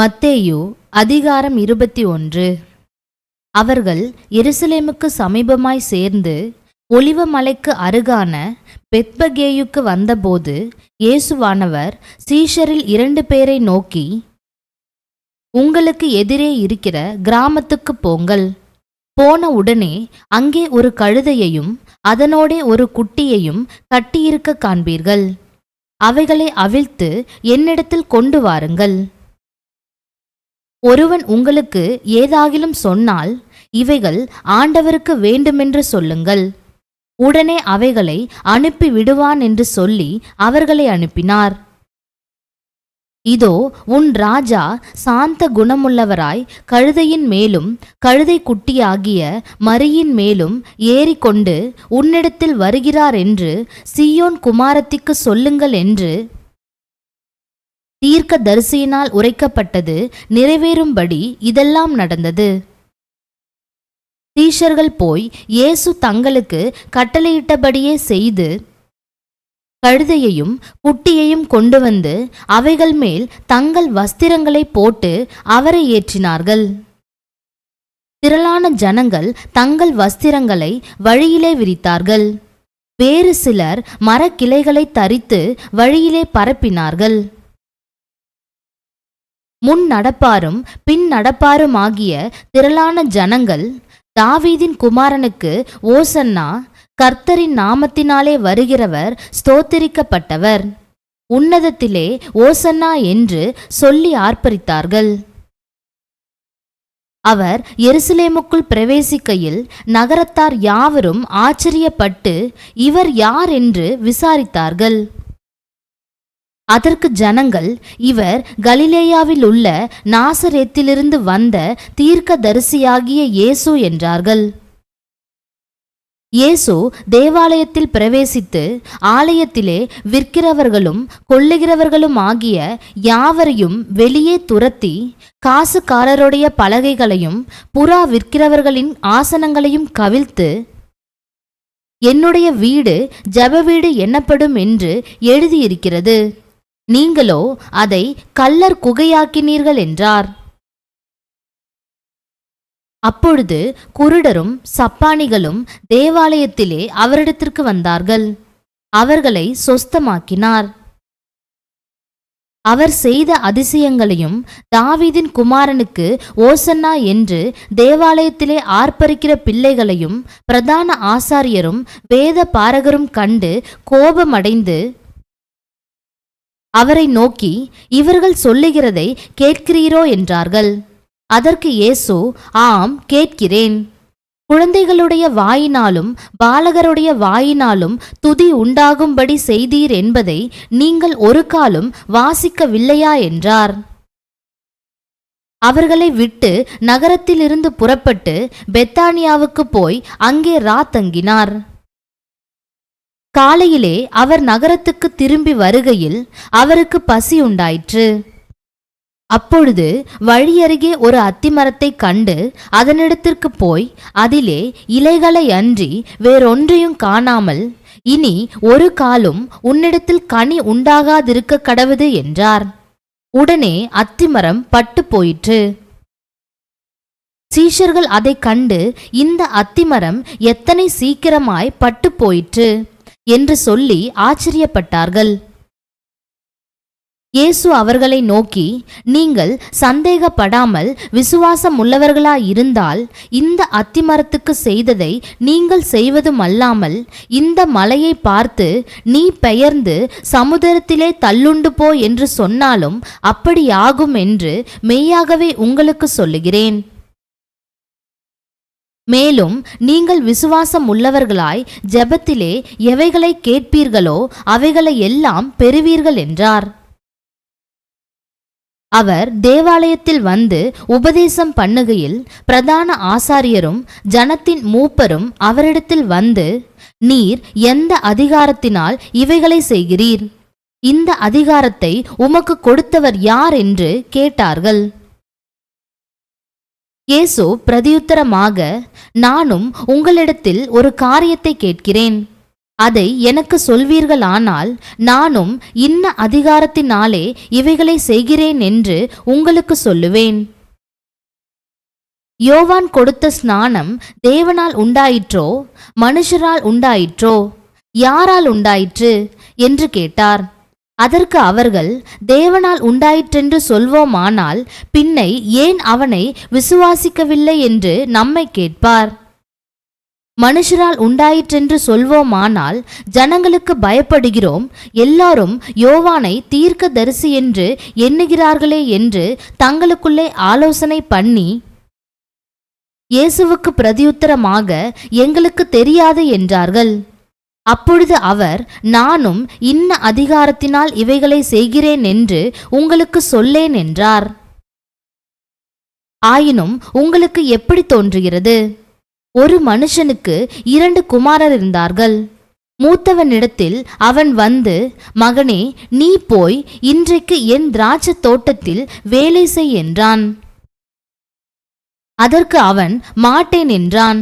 மத்தேயு அதிகாரம் 21. அவர்கள் எருசலேமுக்கு சமீபமாய் சேர்ந்து ஒலிவ மலைக்கு அருகான பெத்பகேயுக்கு வந்தபோது இயேசுவானவர் சீஷரில் 2 பேரை நோக்கி, உங்களுக்கு எதிரே இருக்கிற கிராமத்துக்கு போங்கள். போன உடனே அங்கே ஒரு கழுதையையும் அதனோடே ஒரு குட்டியையும் கட்டியிருக்க காண்பீர்கள். அவைகளை அவிழ்த்து என்னிடத்தில் கொண்டு வாருங்கள். ஒருவன் உங்களுக்கு ஏதாகிலும் சொன்னால், இவைகள் ஆண்டவருக்கு வேண்டுமென்று சொல்லுங்கள். உடனே அவைகளை அனுப்பி விடுவான் என்று சொல்லி அவர்களை அனுப்பினார். இதோ, உன் ராஜா சாந்த குணமுள்ளவராய் கழுதையின் மேலும் கழுதை குட்டியாகிய மரியின் மேலும் ஏறிக்கொண்டு உன்னிடத்தில் வருகிறார் என்று சீயோன் குமாரத்திக்கு சொல்லுங்கள் என்று தீர்க்க தரிசியினால் உரைக்கப்பட்டது நிறைவேறும்படி இதெல்லாம் நடந்தது. சீஷர்கள் போய் இயேசு தங்களுக்கு கட்டளையிட்டபடியே செய்து கழுதையையும் குட்டியையும் கொண்டு வந்து அவைகள் மேல் தங்கள் வஸ்திரங்களை போட்டு அவரை ஏற்றினார்கள். திரளான ஜனங்கள் தங்கள் வஸ்திரங்களை வழியிலே விரித்தார்கள். வேறு சிலர் மரக்கிளைகளை தரித்து வழியிலே பரப்பினார்கள். முன் நடப்பாரும் பின் நடப்பாருமாகிய திரளான ஜனங்கள், தாவீதின் குமாரனுக்கு ஓசன்னா, கர்த்தரின் நாமத்தினாலே வருகிறவர் ஸ்தோத்திரிக்கப்பட்டவர், உன்னதத்திலே ஓசன்னா என்று சொல்லி ஆர்ப்பரித்தார்கள். அவர் எருசலேமுக்குள் பிரவேசிக்கையில் நகரத்தார் யாவரும் ஆச்சரியப்பட்டு இவர் யார் என்று விசாரித்தார்கள். அதற்கு ஜனங்கள், இவர் கலிலேயாவில் உள்ள நாசரேத்திலிருந்து வந்த தீர்க்க தரிசியாகிய இயேசு என்றார்கள். இயேசு தேவாலயத்தில் பிரவேசித்து ஆலயத்திலே விற்கிறவர்களும் கொள்ளுகிறவர்களும் ஆகிய யாவரையும் வெளியே துரத்தி காசுக்காரருடைய பலகைகளையும் புறா விற்கிறவர்களின் ஆசனங்களையும் கவிழ்த்து, என்னுடைய வீடு ஜெப வீடு என்னப்படும் என்று எழுதியிருக்கிறது, நீங்களோ அதை கள்ளர் குகையாக்கினீர்கள் என்றார். அப்பொழுது குருடரும் சப்பாணிகளும் தேவாலயத்திலே அவரிடத்திற்கு வந்தார்கள். அவர்களை சொஸ்தமாக்கினார். அவர் செய்த அதிசயங்களையும் தாவீதின் குமாரனுக்கு ஓசன்னா என்று தேவாலயத்திலே ஆர்ப்பரிக்கிற பிள்ளைகளையும் பிரதான ஆசாரியரும் வேத பாரகரும் கண்டு கோபமடைந்து அவரை நோக்கி, இவர்கள் சொல்லுகிறதை கேட்கிறீரோ என்றார்கள். அதற்கு இயேசு, ஆம், கேட்கிறேன். குழந்தைகளுடைய வாயினாலும் பாலகருடைய வாயினாலும் துதி உண்டாகும்படி செய்தீர் என்பதை நீங்கள் ஒரு காலும் வாசிக்கவில்லையா என்றார். அவர்களை விட்டு நகரத்திலிருந்து புறப்பட்டு பெத்தானியாவுக்கு போய் அங்கே தங்கினார். காலையிலே அவர் நகரத்துக்கு திரும்பி வருகையில் அவருக்கு பசி உண்டாயிற்று. அப்பொழுது வழியருகே ஒரு அத்திமரத்தை கண்டு அதனிடத்திற்கு போய் அதிலே இலைகளை அன்றி வேறொன்றையும் காணாமல், இனி ஒரு காலும் உன்னிடத்தில் கனி உண்டாகாதிருக்க கடவுது என்றார். உடனே அத்திமரம் பட்டு போயிற்று. சீஷர்கள் அதை கண்டு, இந்த அத்திமரம் எத்தனை சீக்கிரமாய் பட்டு போயிற்று என்று சொல்லி ஆச்சரியப்பட்டார்கள். இயேசு அவர்களை நோக்கி, நீங்கள் சந்தேகப்படாமல் விசுவாசம் உள்ளவர்களாயிருந்தால் இந்த அத்திமரத்துக்கு செய்ததை நீங்கள் செய்வதும் அல்லாமல், இந்த மலையை பார்த்து நீ பெயர்ந்து சமுத்திரத்திலே தள்ளுண்டு போ என்று சொன்னாலும் அப்படியாகும் என்று மெய்யாகவே உங்களுக்கு சொல்லுகிறேன். மேலும் நீங்கள் விசுவாசம் உள்ளவர்களாய் ஜெபத்திலே எவைகளை கேட்பீர்களோ அவைகளை எல்லாம் பெறுவீர்கள் என்றார். அவர் தேவாலயத்தில் வந்து உபதேசம் பண்ணுகையில் பிரதான ஆசாரியரும் ஜனத்தின் மூப்பரும் அவரிடத்தில் வந்து, நீர் எந்த அதிகாரத்தினால் இவைகளை செய்கிறீர்? இந்த அதிகாரத்தை உமக்கு கொடுத்தவர் யார் என்று கேட்டார்கள். இயேசு பிரதியுத்தரமாக, நானும் உங்களிடத்தில் ஒரு காரியத்தை கேட்கிறேன். அதை எனக்கு சொல்வீர்களானால் நானும் இன்ன அதிகாரத்தினாலே இவைகளை செய்கிறேன் என்று உங்களுக்கு சொல்லுவேன். யோவான் கொடுத்த ஸ்நானம் தேவனால் உண்டாயிற்றோ மனுஷரால் உண்டாயிற்றோ, யாரால் உண்டாயிற்று என்று கேட்டார். அதற்கு அவர்கள், தேவனால் உண்டாயிற்றென்று சொல்வோமானால் பின்னை ஏன் அவனை விசுவாசிக்கவில்லை என்று நம்மை கேட்பார். மனுஷரால் உண்டாயிற்றென்று சொல்வோமானால் ஜனங்களுக்கு பயப்படுகிறோம், எல்லாரும் யோவானை தீர்க்கதரிசி என்று எண்ணுகிறார்களே என்று தங்களுக்குள்ளே ஆலோசனை பண்ணி இயேசுவுக்கு பிரதியுத்தரமாக எங்களுக்கு தெரியாது என்றார்கள். அப்பொழுது அவர், நானும் இன்ன அதிகாரத்தினால் இவைகளை செய்கிறேன் என்று உங்களுக்கு சொல்லேன் என்றார். ஆயினும் உங்களுக்கு எப்படி தோன்றுகிறது? ஒரு மனுஷனுக்கு 2 குமாரர் இருந்தார்கள். மூத்தவனிடத்தில் அவன் வந்து, மகனே, நீ போய் இன்றைக்கு என் திராட்சை தோட்டத்தில் வேலை செய் என்றான். அதற்கு அவன் மாட்டேன் என்றான்.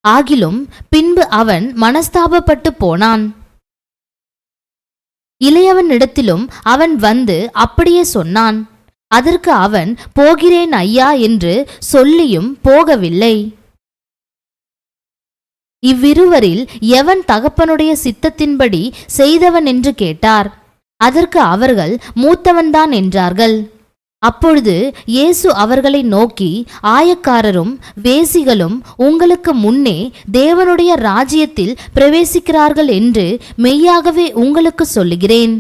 ஆகிலும் பின்பு அவன் மனஸ்தாபப்பட்டு போனான். இளையவனிடத்திலும் அவன் வந்து அப்படியே சொன்னான். அதற்கு அவன், போகிறேன் ஐயா என்று சொல்லியும் போகவில்லை. இவ்விருவரில் எவன் தகப்பனுடைய சித்தத்தின்படி செய்தவன் என்று கேட்டார். அதற்கு அவர்கள், மூத்தவன்தான் என்றார்கள். அப்பொழுது இயேசு அவர்களை நோக்கி, ஆயக்காரரும் வேசிகளும் உங்களுக்கு முன்னே தேவனுடைய ராஜ்யத்தில் பிரவேசிக்கிறார்கள் என்று மெய்யாகவே உங்களுக்கு சொல்லுகிறேன்.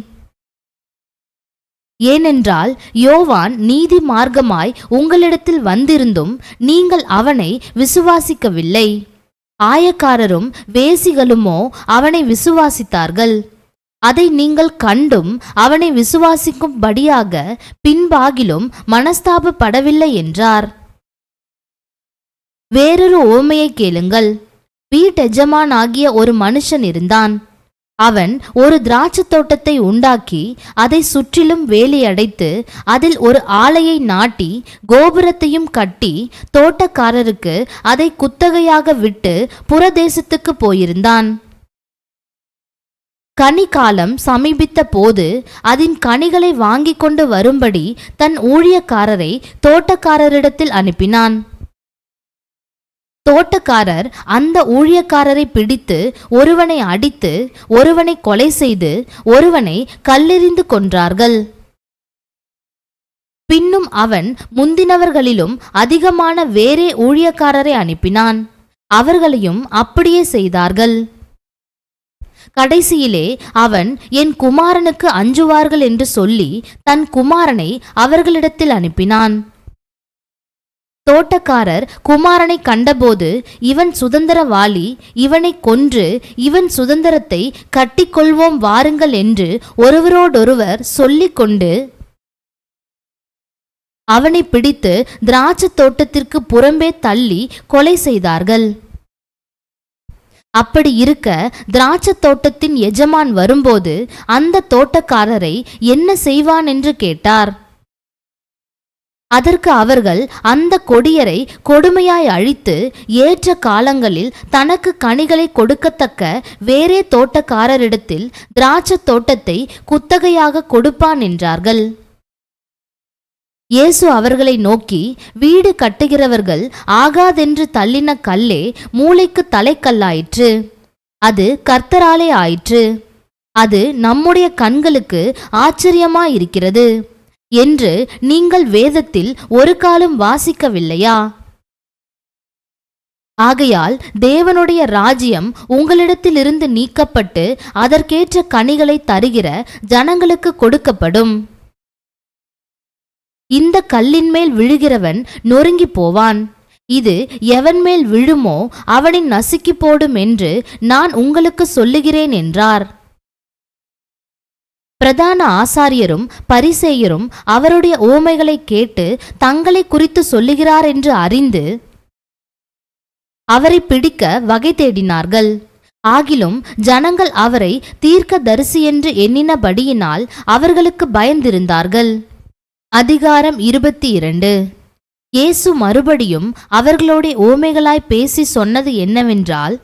ஏனென்றால் யோவான் நீதி மார்க்கமாய் உங்களிடத்தில் வந்திருந்தும் நீங்கள் அவனை விசுவாசிக்கவில்லை. ஆயக்காரரும் வேசிகளுமோ அவனை விசுவாசித்தார்கள். அதை நீங்கள் கண்டும் அவனை விசுவாசிக்கும்படியாக பின்பாகிலும் மனஸ்தாபப்படவில்லை என்றார். வேறொரு உவமையை கேளுங்கள். வீட்டெஜமானாகிய ஒரு மனுஷன் இருந்தான். அவன் ஒரு திராட்சை தோட்டத்தை உண்டாக்கி அதை சுற்றிலும் வேலியடைத்து அதில் ஒரு ஆலையை நாட்டி கோபுரத்தையும் கட்டி தோட்டக்காரருக்கு அதை குத்தகையாக விட்டு புறதேசத்துக்கு போயிருந்தான். கனிகாலம் சமீபித்த போது அதன் கனிகளை வாங்கிக் கொண்டு வரும்படி தன் ஊழியக்காரரை தோட்டக்காரரிடத்தில் அனுப்பினான். தோட்டக்காரர் அந்த ஊழியக்காரரை பிடித்து ஒருவனை அடித்து ஒருவனை கொலை செய்து ஒருவனை கல்லெறிந்து கொன்றார்கள். பின்னும் அவன் முந்தினவர்களிலும் அதிகமான வேறே ஊழியக்காரரை அனுப்பினான். அவர்களையும் அப்படியே செய்தார்கள். கடைசியிலே அவன், என் குமாரனுக்கு அஞ்சுவார்கள் என்று சொல்லி தன் குமாரனை அவர்களிடத்தில் அனுப்பினான். தோட்டக்காரர் குமாரனை கண்டபோது, இவன் சுதந்திரவாளி, இவனை கொன்று இவன் சுதந்திரத்தை கட்டிக்கொள்வோம் வாருங்கள் என்று ஒருவரோடொருவர் சொல்லிக் கொண்டு அவனை பிடித்து திராட்சை தோட்டத்திற்கு புறம்பே தள்ளி கொலை செய்தார்கள். அப்படி இருக்க திராட்சை தோட்டத்தின் எஜமான் வரும்போது அந்த தோட்டக்காரரை என்ன செய்வான் என்று கேட்டார். அதற்கு அவர்கள், அந்த கொடியரை கொடுமையாய் அழித்து ஏற்ற காலங்களில் தனக்கு கனிகளை கொடுக்கத்தக்க வேறே தோட்டக்காரரிடத்தில் திராட்சை தோட்டத்தை குத்தகையாக கொடுப்பான் என்றார்கள். இயேசு அவர்களை நோக்கி, வீடு கட்டுகிறவர்கள் ஆகாதென்று தள்ளின கல்லே மூளைக்கு தலைக்கல்லாயிற்று. அது கர்த்தராலே ஆயிற்று. அது நம்முடைய கண்களுக்கு ஆச்சரியமாயிருக்கிறது என்று நீங்கள் வேதத்தில் ஒரு காலம் வாசிக்கவில்லையா? ஆகையால் தேவனுடைய ராஜ்யம் உங்களிடத்திலிருந்து நீக்கப்பட்டு அதற்கேற்ற கனிகளை தருகிற ஜனங்களுக்கு கொடுக்கப்படும். இந்த கல்லின் மேல் விழுகிறவன் நொறுங்கி போவான். இது எவன் மேல் விழுமோ அவனை நசுக்கி போடும் என்று நான் உங்களுக்கு சொல்லுகிறேன் என்றார். பிரதான ஆசாரியரும் பரிசேயரும் அவருடைய உவமைகளை கேட்டு தங்களை குறித்து சொல்லுகிறார் என்று அறிந்து அவரை பிடிக்க வகை தேடினார்கள். ஆகிலும் ஜனங்கள் அவரை தீர்க்கதரிசி என்று எண்ணினபடியினால் அவர்களுக்கு பயந்திருந்தார்கள். அதிகாரம் 22. இயேசு மறுபடியும் அவர்களோட ஓமைகளாய் பேசி சொன்னது என்னவென்றால்,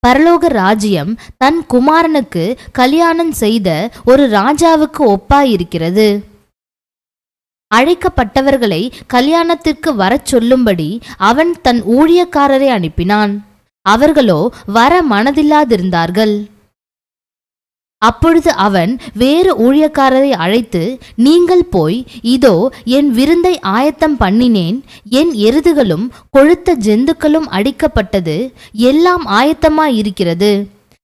பரலோக ராஜ்யம் தன் குமாரனுக்கு கல்யாணம் செய்த ஒரு ராஜாவுக்கு ஒப்பாயிருக்கிறது. அழைக்கப்பட்டவர்களை கல்யாணத்திற்கு வரச் சொல்லும்படி அவன் தன் ஊழியக்காரரை அனுப்பினான். அவர்களோ வர மனதில்லாதிருந்தார்கள். அப்பொழுது அவன் வேறு ஊழியக்காரரை அழைத்து, நீங்கள் போய், இதோ என் விருந்தை ஆயத்தம் பண்ணினேன், என் எருதுகளும் கொழுத்த ஜந்துக்களும் அடிக்கப்பட்டது, எல்லாம் ஆயத்தமாயிருக்கிறது,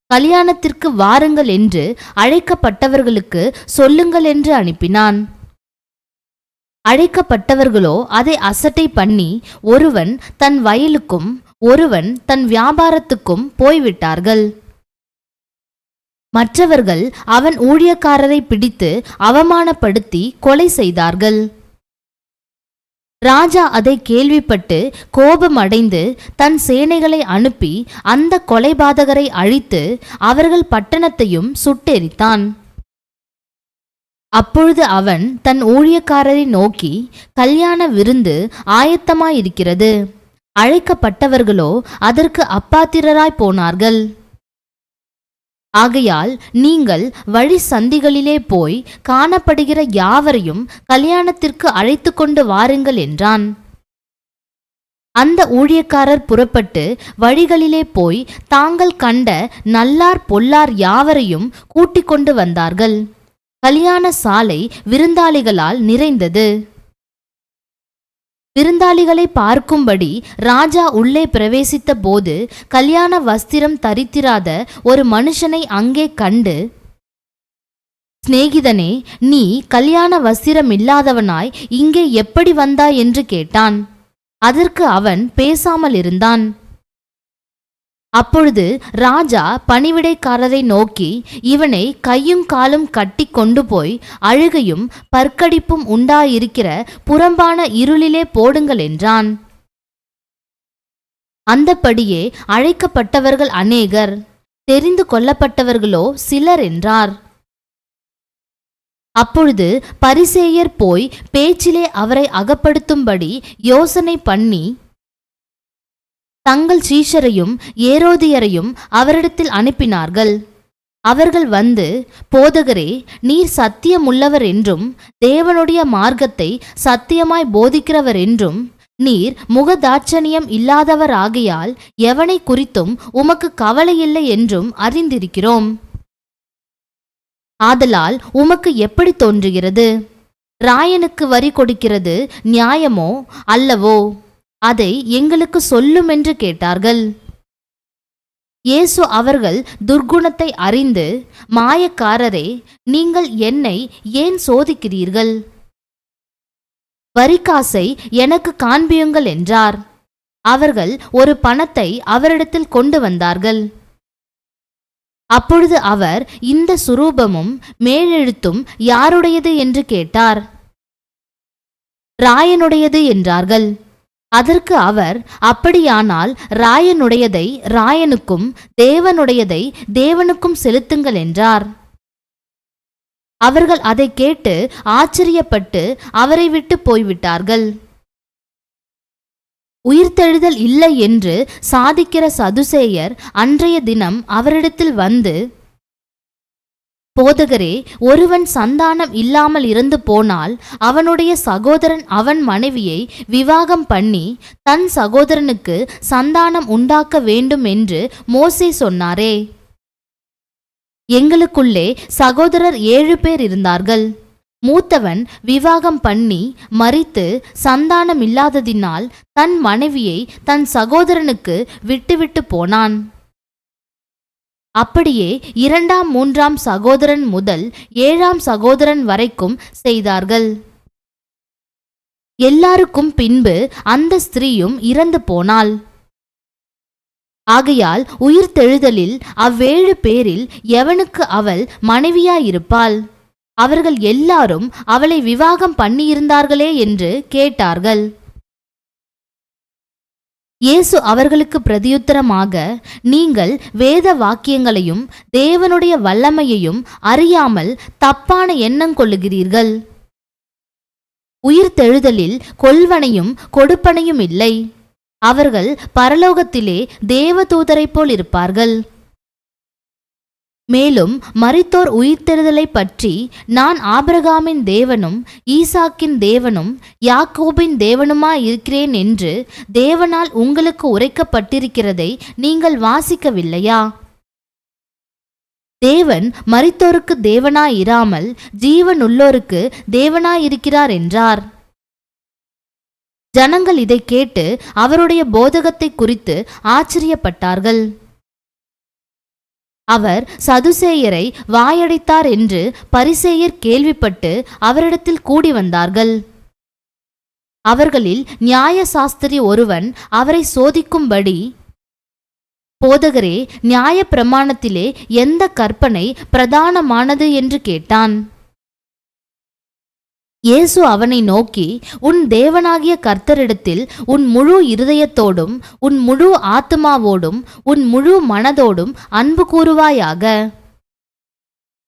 கல்யாணத்திற்கு வாருங்கள் என்று அழைக்கப்பட்டவர்களுக்கு சொல்லுங்கள் என்று அனுப்பினான். அழைக்கப்பட்டவர்களோ அதை அசட்டை பண்ணி ஒருவன் தன் வயலுக்கும் ஒருவன் தன் வியாபாரத்துக்கும் போய்விட்டார்கள். மற்றவர்கள் அவன் ஊழியக்காரரை பிடித்து அவமானப்படுத்தி கொலை செய்தார்கள். ராஜா அதை கேள்விப்பட்டு கோபமடைந்து தன் சேனைகளை அனுப்பி அந்த கொலைபாதகரை அழித்து அவர்கள் பட்டணத்தையும் சுட்டெரித்தான். அப்பொழுது அவன் தன் ஊழியக்காரரை நோக்கி, கல்யாண விருந்து ஆயத்தமாயிருக்கிறது, அழைக்கப்பட்டவர்களோ அதற்கு அப்பாத்திரராய் போனார்கள். ஆகையால் நீங்கள் வழி சந்திகளிலே போய் காணப்படுகிற யாவரையும் கல்யாணத்திற்கு அழைத்து கொண்டு வாருங்கள் என்றான். அந்த ஊழியக்காரர் புறப்பட்டு வழிகளிலே போய் தாங்கள் கண்ட நல்லார் பொல்லார் யாவரையும் கூட்டிக் கொண்டு வந்தார்கள். கல்யாண சாலை விருந்தாளிகளால் நிறைந்தது. விருந்தாளிகளை பார்க்கும்படி ராஜா உள்ளே பிரவேசித்த போது கல்யாண வஸ்திரம் தரித்திராத ஒரு மனுஷனை அங்கே கண்டு, சிநேகிதனே, நீ கல்யாண வஸ்திரம் இல்லாதவனாய் இங்கே எப்படி வந்தாய் என்று கேட்டான். அதற்கு அவன் பேசாமல் இருந்தான். அப்பொழுது ராஜா பணிவிடைக்காரரை நோக்கி, இவனை கையும் காலும் கட்டி கொண்டு போய் அழுகையும் பற்கடிப்பும் உண்டாயிருக்கிற புறம்பான இருளிலே போடுங்கள் என்றான். அந்தப்படியே அழைக்கப்பட்டவர்கள் அநேகர், தெரிந்து கொள்ளப்பட்டவர்களோ சிலர் என்றார். அப்பொழுது பரிசேயர் போய் பேச்சிலே அவரை அகப்படுத்தும்படி யோசனை பண்ணி தங்கள் சீஷரையும் ஏரோதியரையும் அவரிடத்தில் அனுப்பினார்கள். அவர்கள் வந்து, போதகரே, நீர் சத்தியமுள்ளவர் என்றும் தேவனுடைய மார்க்கத்தை சத்தியமாய் போதிக்கிறவர் என்றும் நீர் முகதாட்சணியம் இல்லாதவர் ஆகையால் எவனை குறித்தும் உமக்கு கவலையில்லை என்றும் அறிந்திருக்கிறோம். ஆதலால் உமக்கு எப்படி தோன்றுகிறது? ராயனுக்கு வரி கொடுக்கிறது நியாயமோ அல்லவோ? அதை எங்களுக்கு சொல்லும் என்று கேட்டார்கள். இயேசு அவர்கள் துர்க்குணத்தை அறிந்து, மாயக்காரரே, நீங்கள் என்னை ஏன் சோதிக்கிறீர்கள்? வரிக்காசை எனக்கு காண்பியுங்கள் என்றார். அவர்கள் ஒரு பணத்தை அவரிடத்தில் கொண்டு வந்தார்கள். அப்பொழுது அவர், இந்த சுரூபமும் மேலெழுத்தும் யாருடையது என்று கேட்டார். ராயனுடையது என்றார்கள். அதற்கு அவர், அப்படியானால் ராயனுடையதை ராயனுக்கும் தேவனுடையதை தேவனுக்கும் செலுத்துங்கள் என்றார். அவர்கள் அதை கேட்டு ஆச்சரியப்பட்டு அவரை விட்டு போய்விட்டார்கள். உயிர்த்தெழுதல் இல்லை என்று சாதிக்கிற சதுசேயர் அன்றைய தினம் அவரிடத்தில் வந்து, போதகரே, ஒருவன் சந்தானம் இல்லாமல் இறந்து போனால் அவனுடைய சகோதரன் அவன் மனைவியை விவாகம் பண்ணி தன் சகோதரனுக்கு சந்தானம் உண்டாக்க வேண்டும் என்று மோசே சொன்னாரே. எங்களுக்குள்ளே சகோதரர் 7 பேர் இருந்தார்கள். மூத்தவன் விவாகம் பண்ணி மரித்து சந்தானம் இல்லாததினால் தன் மனைவியை தன் சகோதரனுக்கு விட்டுவிட்டு போனான். அப்படியே 2ஆம் 3ஆம் சகோதரன் முதல் 7ஆம் சகோதரன் வரைக்கும் செய்தார்கள். எல்லாருக்கும் பின்பு அந்த ஸ்திரீயும் இறந்து போனாள். ஆகையால் உயிர்த்தெழுதலில் அவ்வேழு பேரில் எவனுக்கு அவள் மனைவியாயிருப்பாள்? அவர்கள் எல்லாரும் அவளை விவாகம் பண்ணியிருந்தார்களே என்று கேட்டார்கள். இயேசு அவர்களுக்கு பிரதியுத்தரமாக, நீங்கள் வேத வாக்கியங்களையும் தேவனுடைய வல்லமையையும் அறியாமல் தப்பான எண்ணம் கொள்ளுகிறீர்கள். உயிர்த்தெழுதலில் கொல்வனையும் கொடுப்பனையும் இல்லை. அவர்கள் பரலோகத்திலே தேவதூதரைப் போல் இருப்பார்கள். மேலும் மரித்தோர் உயிர்த்தெழுதலை பற்றி நான் ஆபிரகாமின் தேவனும் ஈசாக்கின் தேவனும் யாக்கோபின் தேவனுமாயிருக்கிறேன் என்று தேவனால் உங்களுக்கு உரைக்கப்பட்டிருக்கிறதை நீங்கள் வாசிக்கவில்லையா? தேவன் மரித்தோருக்கு தேவனாயிராமல் ஜீவனுள்ளோருக்கு தேவனாயிருக்கிறார் என்றார். ஜனங்கள் இதை கேட்டு அவருடைய போதகத்தை குறித்து ஆச்சரியப்பட்டார்கள். அவர் சதுசேயரை வாயடைத்தார் என்று பரிசேயர் கேள்விப்பட்டு அவரிடத்தில் கூடி வந்தார்கள். அவர்களில் நியாய சாஸ்திரி ஒருவன் அவரை சோதிக்கும்படி, போதகரே, நியாய பிரமாணத்திலே எந்த கற்பனை பிரதானமானது என்று கேட்டான். இயேசு அவனை நோக்கி, உன் தேவனாகிய கர்த்தரிடத்தில் உன் முழு இருதயத்தோடும் உன் முழு ஆத்துமாவோடும் உன் முழு மனதோடும் அன்பு கூறுவாயாக.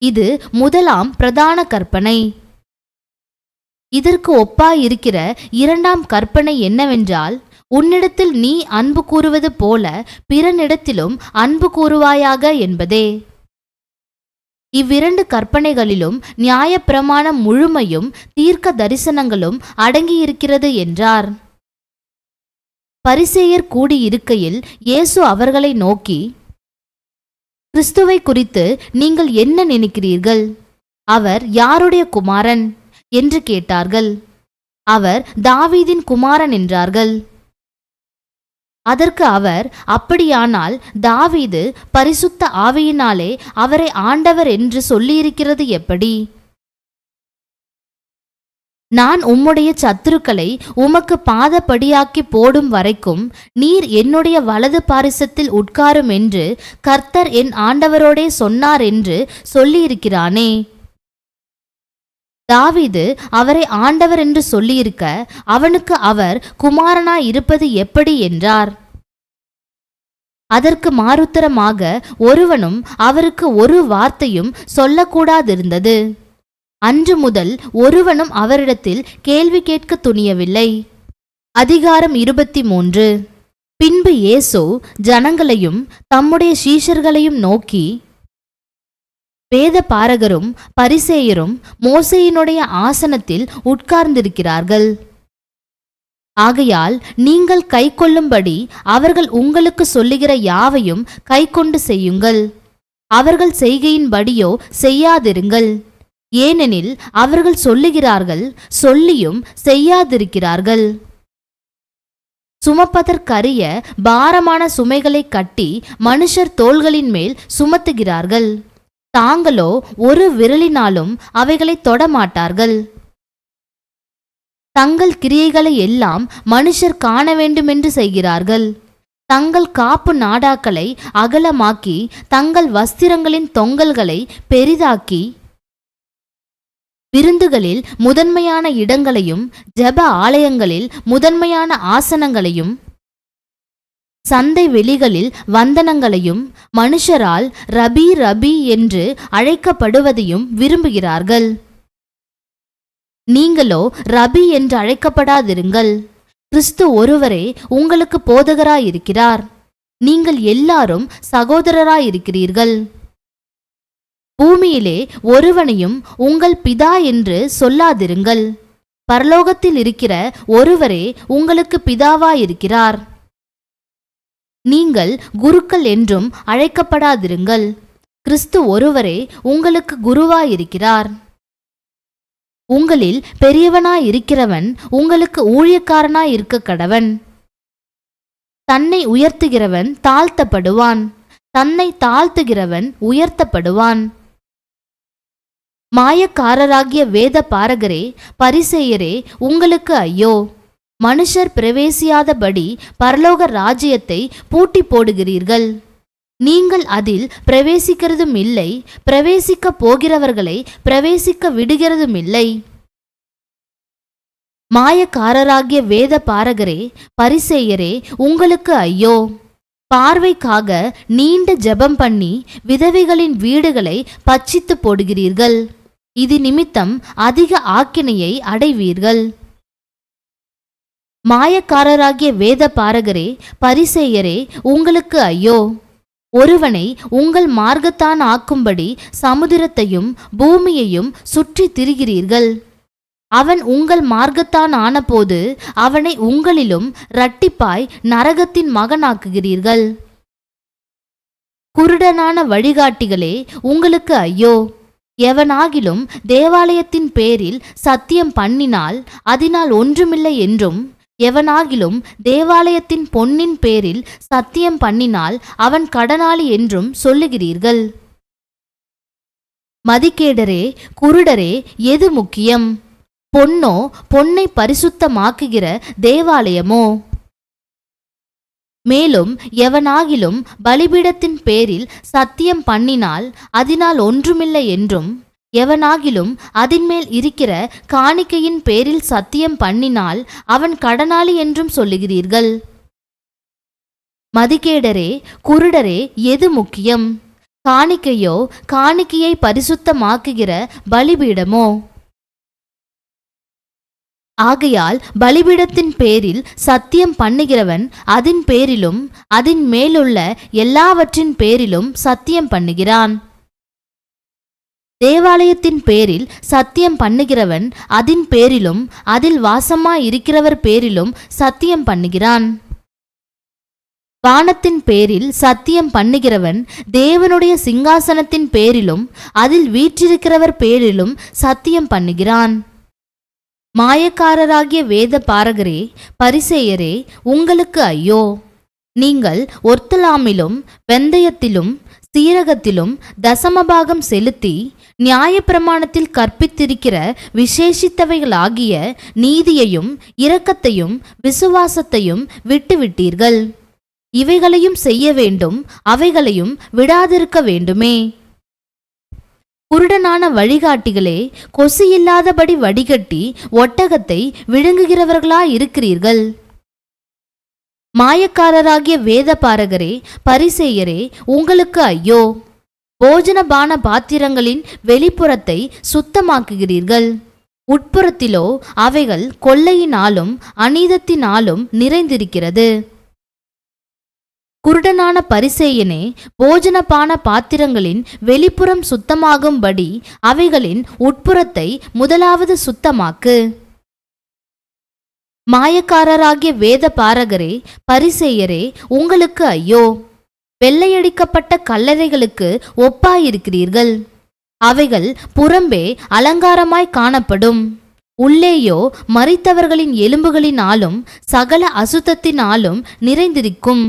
இது முதலாம் பிரதான கற்பனை. இதற்கு ஒப்பாயிருக்கிற இரண்டாம் கற்பனை என்னவென்றால், உன்னிடத்தில் நீ அன்பு கூறுவது போல பிறனிடத்திலும் அன்பு கூறுவாயாக என்பதே. இவ்விரண்டு கற்பனைகளிலும் நியாயப்பிரமாணம் முழுமையும் தீர்க்க தரிசனங்களும் அடங்கியிருக்கிறது என்றார். பரிசேயர் கூடியிருக்கையில் இயேசு அவர்களை நோக்கி, கிறிஸ்துவை குறித்து நீங்கள் என்ன நினைக்கிறீர்கள்? அவர் யாருடைய குமாரன் என்று கேட்டார்கள். அவர் தாவீதின் குமாரன் என்றார்கள். அதற்கு அவர், அப்படியானால் தாவீது பரிசுத்த ஆவியினாலே அவரை ஆண்டவர் என்று சொல்லியிருக்கிறது எப்படி? நான் உம்முடைய சத்துருக்களை உமக்கு பாதப்படியாக்கி போடும் வரைக்கும் நீர் என்னுடைய வலது பாரிசத்தில் உட்காரும் என்று கர்த்தர் என் ஆண்டவரோடே சொன்னார் என்று சொல்லியிருக்கிறானே. தாவீது அவரை ஆண்டவர் என்று சொல்லியிருக்க அவனுக்கு அவர் குமாரனாய் இருப்பது எப்படி என்றார். அதற்கு மாறுத்தரமாக ஒருவனும் அவருக்கு ஒரு வார்த்தையும் சொல்லக்கூடாதிருந்தது. அன்று முதல் ஒருவனும் அவரிடத்தில் கேள்வி கேட்க துணியவில்லை. அதிகாரம் 23. பின்பு இயேசு ஜனங்களையும் தம்முடைய சீஷர்களையும் நோக்கி, வேத பாரகரும் பரிசேயரும் மோசேயினுடைய ஆசனத்தில் உட்கார்ந்திருக்கிறார்கள். ஆகையால் நீங்கள் கைக்கொள்ளும்படி அவர்கள் உங்களுக்கு சொல்லுகிற யாவையும் கைக்கொண்டு செய்யுங்கள். அவர்கள் செய்கையின்படியோ செய்யாதிருங்கள். ஏனெனில் அவர்கள் சொல்லுகிறார்கள், சொல்லியும் செய்யாதிருக்கிறார்கள். சுமப்பதற்கரிய பாரமான சுமைகளை கட்டி மனுஷர் தோள்களின் மேல் சுமத்துகிறார்கள். தாங்களோ ஒரு விரலினாலும் அவைகளை தொடமாட்டார்கள். தங்கள் கிரியைகளை எல்லாம் மனுஷர் காண வேண்டுமென்று செய்கிறார்கள். தங்கள் காப்பு நாடாக்களை அகலமாக்கி தங்கள் வஸ்திரங்களின் தொங்கல்களை பெரிதாக்கி விருந்துகளில் முதன்மையான இடங்களையும் ஜெப ஆலயங்களில் முதன்மையான ஆசனங்களையும் சந்தை வெளிகளில் வந்தனங்களையும் மனுஷரால் ரபி ரபி என்று அழைக்கப்படுவதையும் விரும்புகிறார்கள். நீங்களோ ரபி என்று அழைக்கப்படாதிருங்கள். கிறிஸ்து ஒருவரே உங்களுக்கு போதகராயிருக்கிறார். நீங்கள் எல்லாரும் சகோதரராயிருக்கிறீர்கள். பூமியிலே ஒருவனையும் உங்கள் பிதா என்று சொல்லாதிருங்கள். பரலோகத்தில் இருக்கிற ஒருவரே உங்களுக்கு பிதாவாயிருக்கிறார். நீங்கள் குருக்கள் என்றும் அழைக்கப்படாதிருங்கள். கிறிஸ்து ஒருவரே உங்களுக்கு குருவாயிருக்கிறார். உங்களில் பெரியவனாயிருக்கிறவன் உங்களுக்கு ஊழியக்காரனாயிருக்க கடவன். தன்னை உயர்த்துகிறவன் தாழ்த்தப்படுவான், தன்னை தாழ்த்துகிறவன் உயர்த்தப்படுவான். மாயக்காரராகிய வேத பாரகரே பரிசேயரே உங்களுக்கு ஐயோ! மனுஷர் பிரவேசியாதபடி பரலோக ராஜ்யத்தை பூட்டி போடுகிறீர்கள். நீங்கள் அதில் பிரவேசிக்கிறதும் இல்லை, பிரவேசிக்க போகிறவர்களை பிரவேசிக்க விடுகிறதும் இல்லை. மாயக்காரராகிய வேத பாரகரே பரிசேயரே உங்களுக்கு ஐயோ! பார்வைக்காக நீண்ட ஜெபம் பண்ணி விதவைகளின் வீடுகளை பட்சித்து போடுகிறீர்கள். இது நிமித்தம் அதிக ஆக்கினையை அடைவீர்கள். மாயக்காரராகிய வேத பாரகரே பரிசேயரே உங்களுக்கு ஐயோ! ஒருவனை உங்கள் மார்க்கத்தான் ஆக்கும்படி சமுத்திரத்தையும் பூமியையும் சுற்றி திரிகிறீர்கள். அவன் உங்கள் மார்க்கத்தான் ஆனபோது அவனை உங்களிலும் இரட்டிப்பாய் நரகத்தின் மகனாக்குகிறீர்கள். குருடனான வழிகாட்டிகளே, உங்களுக்கு ஐயோ! எவனாகிலும் தேவாலயத்தின் பேரில் சத்தியம் பண்ணினால் அதனால் ஒன்றுமில்லை என்றும், எவனாகிலும் தேவாலயத்தின் பொன்னின் பேரில் சத்தியம் பண்ணினால் அவன் கடனாளி என்றும் சொல்லுகிறீர்கள். மதிகேடரே, குருடரே, எது முக்கியம்? பொன்னோ, பொன்னை பரிசுத்தமாக்குகிற தேவாலயமோ? மேலும் எவனாகிலும் பலிபீடத்தின் பேரில் சத்தியம் பண்ணினால் அதனால் ஒன்றுமில்லை என்றும், எவனாகிலும் அதின்மேல் இருக்கிற காணிக்கையின் பேரில் சத்தியம் பண்ணினால் அவன் கடனாளி என்றும் சொல்லுகிறீர்கள். மதிகேடரே, குருடரே, எது முக்கியம்? காணிக்கையோ, காணிக்கையை பரிசுத்தமாக்குகிற பலிபீடமோ? ஆகையால் பலிபீடத்தின் பேரில் சத்தியம் பண்ணுகிறவன் அதன் பேரிலும் அதன் மேலுள்ள எல்லாவற்றின் பேரிலும் சத்தியம் பண்ணுகிறான். தேவாலயத்தின் பேரில் சத்தியம் பண்ணுகிறவன் அதன் பேரிலும் அதில் வாசமாயிருக்கிறவர் பேரிலும் சத்தியம் பண்ணுகிறான். வானத்தின் பேரில் சத்தியம் பண்ணுகிறவன் தேவனுடைய சிங்காசனத்தின் பேரிலும் அதில் வீற்றிருக்கிறவர் பேரிலும் சத்தியம் பண்ணுகிறான். மாயக்காரராகிய வேத பாரகரே, பரிசேயரே, உங்களுக்கு ஐயோ! நீங்கள் ஒர்த்தலாமிலும் வெந்தயத்திலும் சீரகத்திலும் தசமபாகம் செலுத்தி நியாயப்பிரமாணத்தில் கற்பித்திருக்கிற விசேஷித்தவைகளாகிய நீதியையும் இரக்கத்தையும் விசுவாசத்தையும் விட்டுவிட்டீர்கள். இவைகளையும் செய்ய வேண்டும், அவைகளையும் விடாதிருக்க வேண்டுமே. குருடனான வழிகாட்டிகளே, கொசு இல்லாதபடி வடிகட்டி ஒட்டகத்தை விழுங்குகிறவர்களாயிருக்கிறீர்கள். மாயக்காரராகிய வேத பாரகரே, பரிசேயரே, உங்களுக்கு ஐயோ! போஜனபான பாத்திரங்களின் வெளிப்புறத்தை சுத்தமாக்குகிறீர்கள், உட்புறத்திலோ அவைகள் கொள்ளையினாலும் அநீதத்தினாலும் நிறைந்திருக்கிறது. குருடனான பரிசேயனே, போஜனபான பாத்திரங்களின் வெளிப்புறம் சுத்தமாகும்படி அவைகளின் உட்புறத்தை முதலாவது சுத்தமாக்கு. மாயக்காரராகிய வேத பாரகரே, பரிசேயரே, உங்களுக்கு ஐயோ! வெள்ளையடிக்கப்பட்ட கல்லறைகளுக்கு ஒப்பாயிருக்கிறீர்கள். அவைகள் புறம்பே அலங்காரமாய் காணப்படும், உள்ளேயோ மரித்தவர்களின் எலும்புகளினாலும் சகல அசுத்தத்தினாலும் நிறைந்திருக்கும்.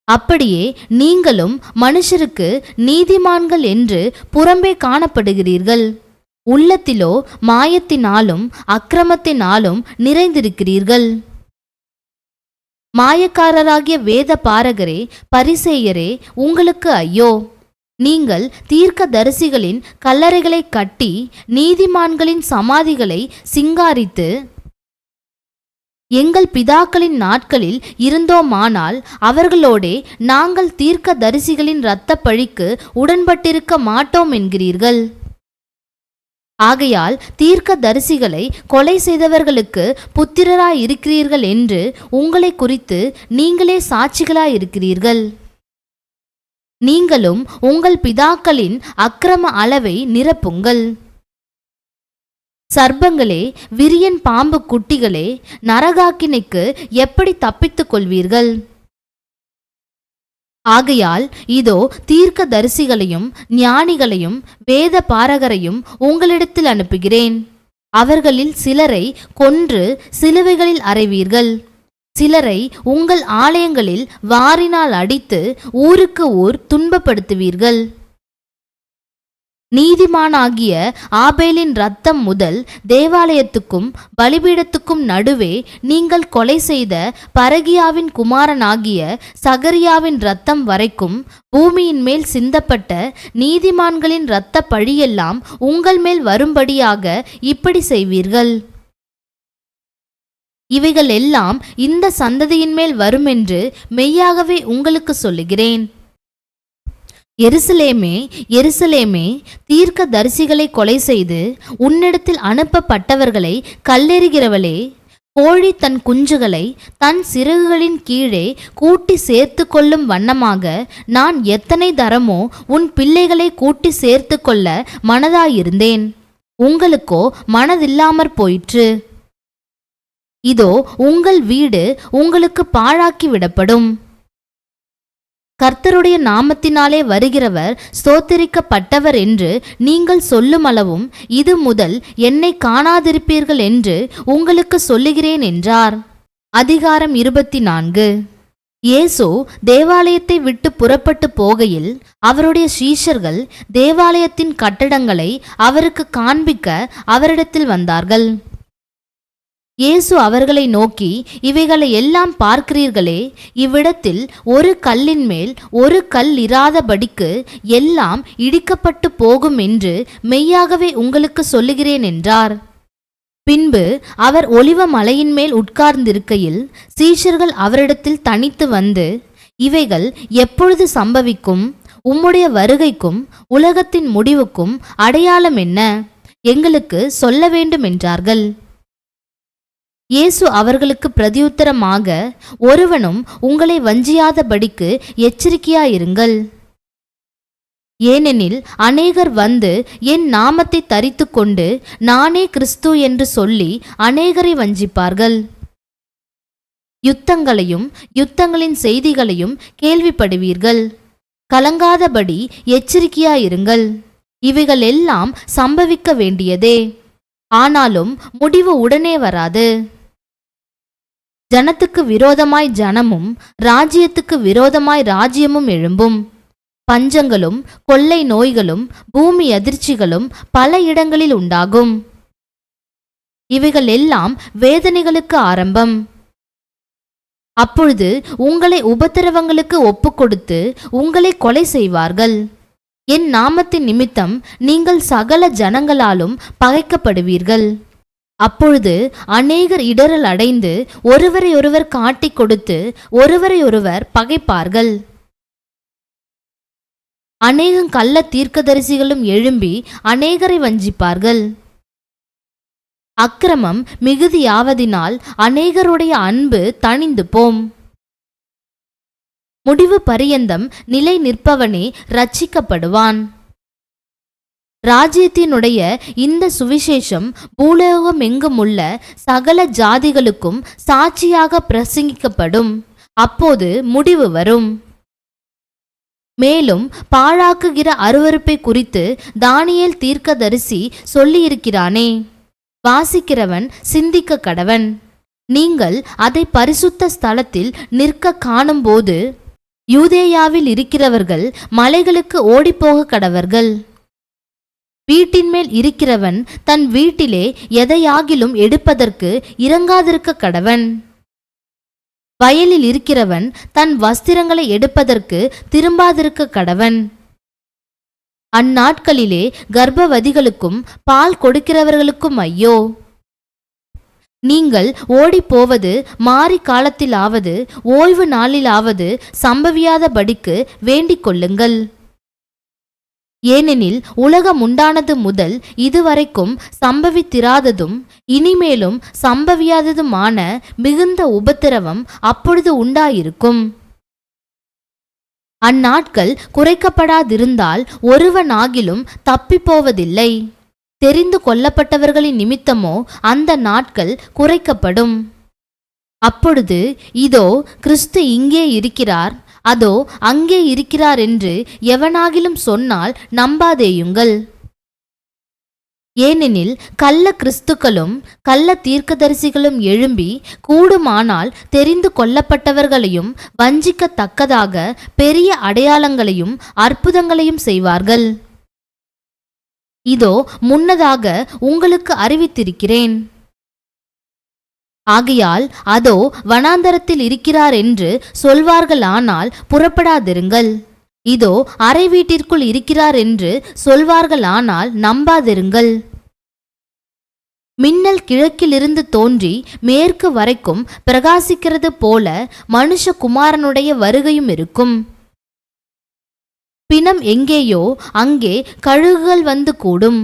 அப்படியே நீங்களும் மனுஷருக்கு நீதிமான்கள் என்று புறம்பே காணப்படுகிறீர்கள், உள்ளத்திலோ மாயத்தினாலும் அக்கிரமத்தினாலும் நிறைந்திருக்கிறீர்கள். மாயக்காரராகிய வேத பாரகரே, பரிசேயரே, உங்களுக்கு ஐயோ! நீங்கள் தீர்க்கதரிசிகளின் கல்லறைகளை கட்டி நீதிமான்களின் சமாதிகளை சிங்காரித்து, எங்கள் பிதாக்களின் நாட்களில் இருந்தோமானால் அவர்களோடே நாங்கள் தீர்க்க தரிசிகளின் இரத்த பழிக்கு உடன்பட்டிருக்க மாட்டோம் என்கிறீர்கள். ஆகையால் தீர்க்க தரிசிகளை கொலை செய்தவர்களுக்கு புத்திரராயிருக்கிறீர்கள் என்று உங்களை குறித்து நீங்களே சாட்சிகளாயிருக்கிறீர்கள். நீங்களும் உங்கள் பிதாக்களின் அக்கிரம அளவை நிரப்புங்கள். சர்ப்பங்களே, விரியன் பாம்பு குட்டிகளே, நரகாக்கினைக்கு எப்படி தப்பித்துக் கொள்வீர்கள்? ஆகையால் இதோ தீர்க்க தரிசிகளையும் ஞானிகளையும் வேத பாரகரையும் உங்களிடத்தில் அனுப்புகிறேன். அவர்களில் சிலரை கொன்று சிலுவைகளில் அறைவீர்கள், சிலரை உங்கள் ஆலயங்களில் வாரினால் அடித்து ஊருக்கு ஊர் துன்பப்படுத்துவீர்கள். நீதிமானாகிய ஆபேலின் இரத்தம் முதல் தேவாலயத்துக்கும் பலிபீடத்துக்கும் நடுவே நீங்கள் கொலை செய்த பரகியாவின் குமாரனாகிய சகரியாவின் இரத்தம் வரைக்கும் பூமியின் மேல் சிந்தப்பட்ட நீதிமான்களின் இரத்த பழியெல்லாம் உங்கள் மேல் வரும்படியாக இப்படி செய்வீர்கள். இவைகள் எல்லாம் இந்த சந்ததியின் மேல் வருமென்று மெய்யாகவே உங்களுக்கு சொல்லுகிறேன். எருசலேமே, எருசலேமே, தீர்க்க தரிசிகளை கொலை செய்து உன்னிடத்தில் அனுப்பப்பட்டவர்களை கல்லெறிகிறவளே, கோழி தன் குஞ்சுகளை தன் சிறகுகளின் கீழே கூட்டி சேர்த்து கொள்ளும் வண்ணமாக நான் எத்தனை தரமோ உன் பிள்ளைகளை கூட்டி சேர்த்து கொள்ள மனதாயிருந்தேன். உங்களுக்கோ மனதில்லாமற் போயிற்று. இதோ உங்கள் வீடு உங்களுக்கு பாழாக்கி விடப்படும். கர்த்தருடைய நாமத்தினாலே வருகிறவர் ஸ்தோத்திரிக்கப்பட்டவர் என்று நீங்கள் சொல்லுமளவும் இது முதல் என்னை காணாதிருப்பீர்கள் என்று உங்களுக்கு சொல்லுகிறேன் என்றார். அதிகாரம் 24. இயேசு தேவாலயத்தை விட்டு புறப்பட்டு போகையில் அவருடைய சீஷர்கள் தேவாலயத்தின் கட்டடங்களை அவருக்கு காண்பிக்க அவரிடத்தில் வந்தார்கள். இயேசு அவர்களை நோக்கி, இவைகளை எல்லாம் பார்க்கிறீர்களே, இவ்விடத்தில் ஒரு கல்லின் மேல் ஒரு கல் இராதபடிக்கு எல்லாம் இடிக்கப்பட்டு போகும் என்று மெய்யாகவே உங்களுக்கு சொல்லுகிறேன் என்றார். பின்பு அவர் ஒலிவ மலையின் மேல் உட்கார்ந்திருக்கையில் சீஷர்கள் அவரிடத்தில் தனித்து வந்து, இவைகள் எப்பொழுது சம்பவிக்கும்? உம்முடைய வருகைக்கும் உலகத்தின் முடிவுக்கும் அடையாளம் என்ன? எங்களுக்கு சொல்ல வேண்டும் என்றார்கள். இயேசு அவர்களுக்கு பிரதியுத்தரமாக, ஒருவனும் உங்களை வஞ்சியாதபடிக்கு எச்சரிக்கையாயிருங்கள். ஏனெனில் அநேகர் வந்து என் நாமத்தை தரித்து கொண்டு நானே கிறிஸ்து என்று சொல்லி அநேகரை வஞ்சிப்பார்கள். யுத்தங்களையும் யுத்தங்களின் செய்திகளையும் கேள்விப்படுவீர்கள். கலங்காதபடி எச்சரிக்கையாயிருங்கள். இவைகள் எல்லாம் சம்பவிக்க வேண்டியதே, ஆனாலும் முடிவு உடனே வராது. ஜனத்துக்கு விரோதமாய் ஜனமும் ராஜ்யத்துக்கு விரோதமாய் ராஜ்யமும் எழும்பும். பஞ்சங்களும் கொள்ளை நோய்களும் பூமி அதிர்ச்சிகளும் பல இடங்களில் உண்டாகும். இவைகள் எல்லாம் வேதனைகளுக்கு ஆரம்பம். அப்பொழுது உங்களை உபத்திரவங்களுக்கு ஒப்புக்கொடுத்து உங்களை கொலை செய்வார்கள். என் நாமத்தின் நிமித்தம் நீங்கள் சகல ஜனங்களாலும் பகைக்கப்படுவீர்கள். அப்பொழுது அநேகர் இடறல் அடைந்து ஒருவரையொருவர் காட்டிக் கொடுத்து ஒருவரையொருவர் பகைப்பார்கள். அநேகம் கள்ள தீர்க்கதரிசிகளும் எழும்பி அநேகரை வஞ்சிப்பார்கள். அக்கிரமம் மிகுதியாவதினால் அநேகருடைய அன்பு தணிந்து போம். முடிவு பரியந்தம் நிலை நிற்பவனே ரட்சிக்கப்படுவான். ராஜ்யத்தினுடைய இந்த சுவிசேஷம் பூலோகமெங்கும் உள்ள சகல ஜாதிகளுக்கும் சாட்சியாக பிரசங்கிக்கப்படும். அப்போது முடிவு வரும். மேலும் பாழாக்குகிற அருவருப்பை குறித்து தானியேல் தீர்க்கதரிசி சொல்லியிருக்கிறானே, வாசிக்கிறவன் சிந்திக்க கடவன். நீங்கள் அதை பரிசுத்த ஸ்தலத்தில் நிற்க காணும்போது யூதேயாவில் இருக்கிறவர்கள் மலைகளுக்கு ஓடிப்போக கடவர்கள். வீட்டின் மேல் இருக்கிறவன் தன் வீட்டிலே எதையாகிலும் எடுப்பதற்கு இறங்காதிருக்க கடவன். வயலில் இருக்கிறவன் தன் வஸ்திரங்களை எடுப்பதற்கு திரும்பாதிருக்க கடவன். அந்நாட்களிலே கர்ப்பவதிகளுக்கும் பால் கொடுக்கிறவர்களுக்கும் ஐயோ! நீங்கள் ஓடிப்போவது மாரி காலத்திலாவது ஓய்வு நாளிலாவது சம்பவியாதபடிக்கு வேண்டிக் கொள்ளுங்கள். ஏனெனில் உலகம் உண்டானது முதல் இதுவரைக்கும் சம்பவித்திராததும் இனிமேலும் சம்பவியாததுமான மிகுந்த உபத்திரவம் அப்பொழுது உண்டாயிருக்கும். அந்நாட்கள் குறைக்கப்படாதிருந்தால் ஒருவனாகிலும் தப்பிப்போவதில்லை. தெரிந்து கொள்ளப்பட்டவர்களின் நிமித்தமோ அந்த நாட்கள் குறைக்கப்படும். அப்பொழுது இதோ கிறிஸ்து இங்கே இருக்கிறார், அதோ அங்கே இருக்கிறார் என்று எவனாகிலும் சொன்னால் நம்பாதேயுங்கள். ஏனெனில் கள்ள கிறிஸ்துக்களும் கள்ள தீர்க்கதரிசிகளும் எழும்பி கூடுமானால் தெரிந்து கொள்ளப்பட்டவர்களையும் வஞ்சிக்கத்தக்கதாக பெரிய அடையாளங்களையும் அற்புதங்களையும் செய்வார்கள். இதோ முன்னதாக உங்களுக்கு அறிவித்திருக்கிறேன். ஆகையால் அதோ வனாந்தரத்தில் இருக்கிறார் என்று சொல்வார்களானால் புறப்படாதிருங்கள். இதோ அறை வீட்டிற்குள் இருக்கிறார் என்று சொல்வார்களானால் நம்பாதிருங்கள். மின்னல் கிழக்கிலிருந்து தோன்றி மேற்கு வரைக்கும் பிரகாசிக்கிறது போல மனுஷகுமாரனுடைய வருகையும் இருக்கும். பிணம் எங்கேயோ அங்கே கழுகுகள் வந்து கூடும்.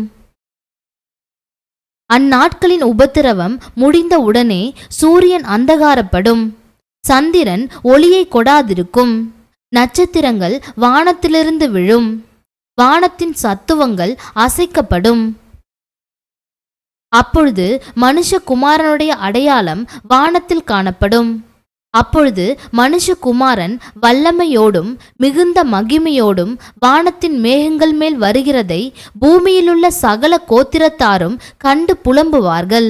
அந்நாட்களின் உபத்திரவம் முடிந்த உடனே சூரியன் அந்தகாரப்படும், சந்திரன் ஒளியை கொடாதிருக்கும், நட்சத்திரங்கள் வானத்திலிருந்து விழும், வானத்தின் சத்துவங்கள் அசைக்கப்படும். அப்பொழுது மனுஷகுமாரனுடைய அடையாளம் வானத்தில் காணப்படும். அப்பொழுது மனுஷகுமாரன் வல்லமையோடும் மிகுந்த மகிமையோடும் வானத்தின் மேகங்கள் மேல் வருகிறதை பூமியிலுள்ள சகல கோத்திரத்தாரும் கண்டு புலம்புவார்கள்.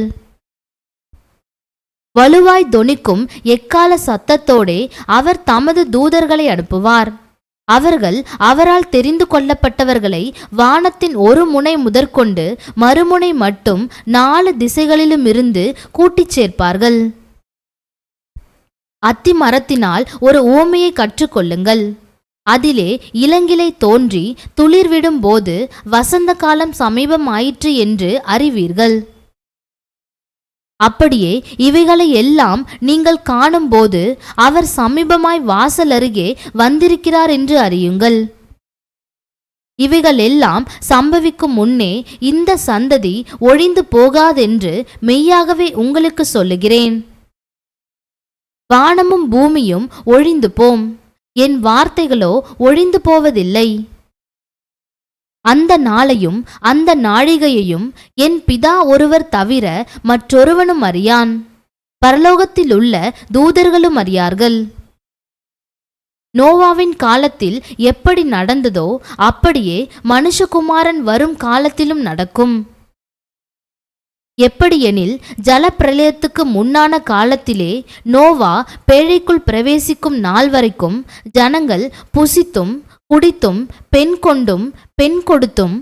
வலுவாய் தொனிக்கும் எக்கால சத்தத்தோடே அவர் தமது தூதர்களை அனுப்புவார். அவர்கள் அவரால் தெரிந்து கொள்ளப்பட்டவர்களை வானத்தின் ஒரு முனை முதற்கொண்டு மறுமுனை மட்டும் 4 திசைகளிலுமிருந்து கூட்டிச் சேர்ப்பார்கள். அத்தி மரத்தினால் ஒரு உவமையை கற்றுக்கொள்ளுங்கள். அதிலே இளங்கிளை தோன்றி துளிர்விடும் போது வசந்த காலம் சமீபமாயிற்று என்று அறிவீர்கள். அப்படியே இவைகளை எல்லாம் நீங்கள் காணும்போது அவர் சமீபமாய் வாசல் அருகே வந்திருக்கிறார் என்று அறியுங்கள். இவைகள் எல்லாம் சம்பவிக்கும் முன்னே இந்த சந்ததி ஒழிந்து போகாதென்று மெய்யாகவே உங்களுக்கு சொல்லுகிறேன். வானமும் பூமியும் ஒழிந்து போம், என் வார்த்தைகளோ ஒழிந்து போவதில்லை. அந்த நாளையும் அந்த நாழிகையையும் என் பிதா ஒருவர் தவிர மற்றொருவனும் அறியான், பரலோகத்தில் உள்ள தூதர்களும் அறியார்கள். நோவாவின் காலத்தில் எப்படி நடந்ததோ அப்படியே மனுஷகுமாரன் வரும் காலத்திலும் நடக்கும். எப்படியெனில் ஜலப்பிரளயத்துக்கு முன்னான காலத்திலே நோவா பேழைக்குள் பிரவேசிக்கும் நாள் வரைக்கும் ஜனங்கள் புசித்தும் குடித்தும் பெண் கொண்டும் பெண் கொடுத்தும்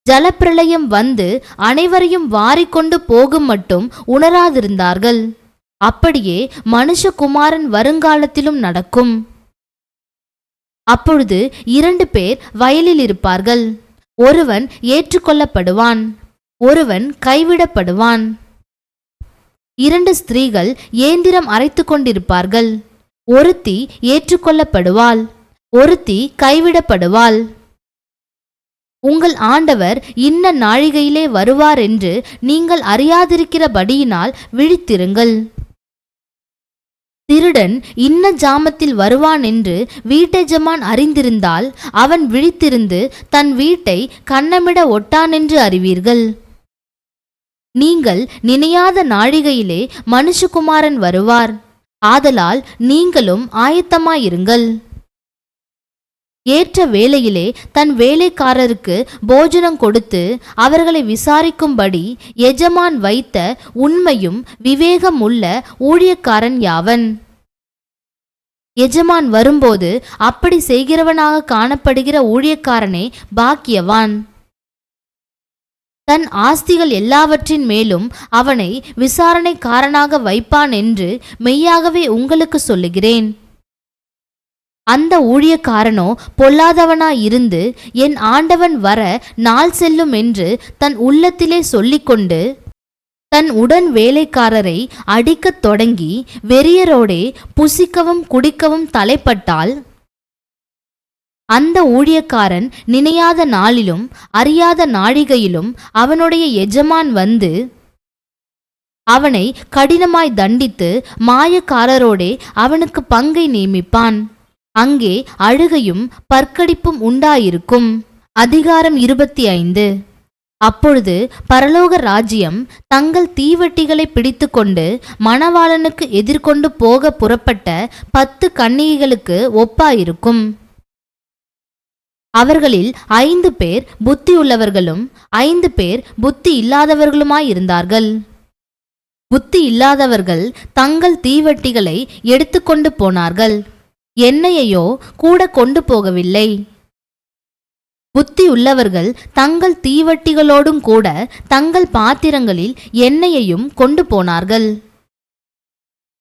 ஜலப்பிரளயம் வந்து அனைவரையும் வாரிக்கொண்டு போகும் மட்டும் உணராதிருந்தார்கள். அப்படியே மனுஷகுமாரன் வருங்காலத்திலும் நடக்கும். அப்பொழுது 2 பேர் வயலில் இருப்பார்கள், ஒருவன் ஏற்றுக்கொள்ளப்படுவான், ஒருவன் கைவிடப்படுவான். 2 ஸ்திரீகள் ஏந்திரம் அரைத்து கொண்டிருப்பார்கள், ஒருத்தி ஏற்றுக்கொள்ளப்படுவாள், ஒருத்தி கைவிடப்படுவாள். உங்கள் ஆண்டவர் இன்ன நாழிகையிலே வருவார் என்று நீங்கள் அறியாதிருக்கிறபடியினால் விழித்திருங்கள். திருடன் இன்ன ஜாமத்தில் வருவான் என்று வீட்டெஜமான் அறிந்திருந்தால் அவன் விழித்திருந்து தன் வீட்டை கன்னமிட ஒட்டானென்று அறிவீர்கள். நீங்கள் நினையாத நாழிகையிலே மனுஷகுமாரன் வருவார். ஆதலால் நீங்களும் ஆயத்தமாயிருங்கள். ஏற்ற வேளையிலே தன் வேலைக்காரருக்கு போஜனம் கொடுத்து அவர்களை விசாரிக்கும்படி எஜமான் வைத்த உண்மையும் விவேகம் உள்ள ஊழியக்காரன் யாவன்? எஜமான் வரும்போது அப்படி செய்கிறவனாக காணப்படுகிற ஊழியக்காரனே பாக்கியவான். தன் ஆஸ்திகள் எல்லாவற்றின் மேலும் அவனை விசாரணைக்காரனாக வைப்பான் என்று மெய்யாகவே உங்களுக்கு சொல்லுகிறேன். அந்த ஊழியக்காரனோ பொல்லாதவனாயிருந்து என் ஆண்டவன் வர நாள் செல்லும் என்று தன் உள்ளத்திலே சொல்லிக்கொண்டு தன் உடன் வேலைக்காரரை அடிக்கத் தொடங்கி வெறியரோடே புசிக்கவும் குடிக்கவும் தலைப்பட்டால், அந்த ஊழியக்காரன் நினையாத நாளிலும் அறியாத நாழிகையிலும் அவனுடைய எஜமான் வந்து அவனை கடினமாய் தண்டித்து மாயக்காரரோடே அவனுக்கு பங்கை நியமிப்பான். அங்கே அழுகையும் பற்கடிப்பும் உண்டாயிருக்கும். அதிகாரம் 25. அப்பொழுது பரலோக ராஜ்யம் தங்கள் தீவெட்டிகளை பிடித்து கொண்டு மணவாளனுக்கு எதிர்கொண்டு போக புறப்பட்ட 10 கன்னிகைகளுக்கு ஒப்பாயிருக்கும். அவர்களில் 5 பேர் புத்தியுள்ளவர்களும் 5 பேர் புத்தி இல்லாதவர்களுமாயிருந்தார்கள். புத்தி இல்லாதவர்கள் தங்கள் தீவெட்டிகளை எடுத்துக்கொண்டு போனார்கள், எண்ணெயையோ கூட கொண்டு போகவில்லை. புத்தி உள்ளவர்கள் தங்கள் தீவட்டிகளோடும் கூட தங்கள் பாத்திரங்களில் எண்ணெயையும் கொண்டு போனார்கள்.